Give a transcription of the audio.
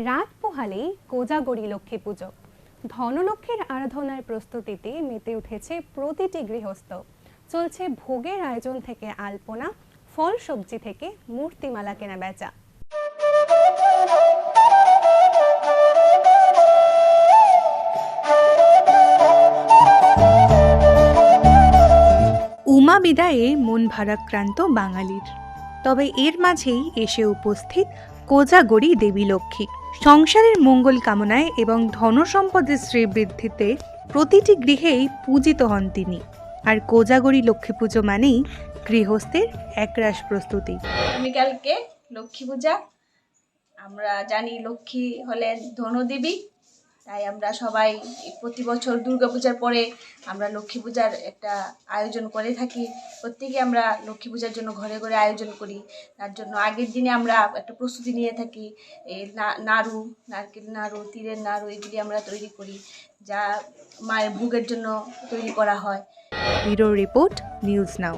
রাত পোহালেই কোজাগরী লক্ষ্মী পুজো। ধনলক্ষ্মীর আরাধনার প্রস্তুতিতে মেতে উঠেছে প্রতিটি গৃহস্থ। চলছে ভোগের আয়োজন থেকে আলপনা, ফল সবজি থেকে মূর্তিমালা কেনা বেচা। উমা বিদায়ে মন ভারাক্রান্ত বাঙালির, তবে এর মাঝেই এসে উপস্থিত কোজাগরী দেবী লক্ষ্মী। সংসারের মঙ্গল কামনায় এবং ধনসম্পদের শ্রীবৃদ্ধিতে প্রতিটি গৃহেই পূজিত হন তিনি। আর কোজাগরী লক্ষ্মী পুজো মানেই গৃহস্থের একরাশ প্রস্তুতি। আগামীকালকে লক্ষ্মী পূজা। আমরা জানি লক্ষ্মী হলেন ধনদেবী, তাই আমরা সবাই প্রতি বছর দুর্গাপূজার পরে আমরা লক্ষ্মী পূজার একটা আয়োজন করে থাকি। প্রত্যেকে আমরা লক্ষ্মী পূজার জন্য ঘরে ঘরে আয়োজন করি। তার জন্য আগের দিনে আমরা একটা প্রস্তুতি নিয়ে থাকি। এই নাড়ু, নারকেল নাড়ু, তিলের নাড়ু এগুলি আমরা তৈরি করি, যা মায়ের ভোগের জন্য তৈরি করা হয়। Bureau report, news now.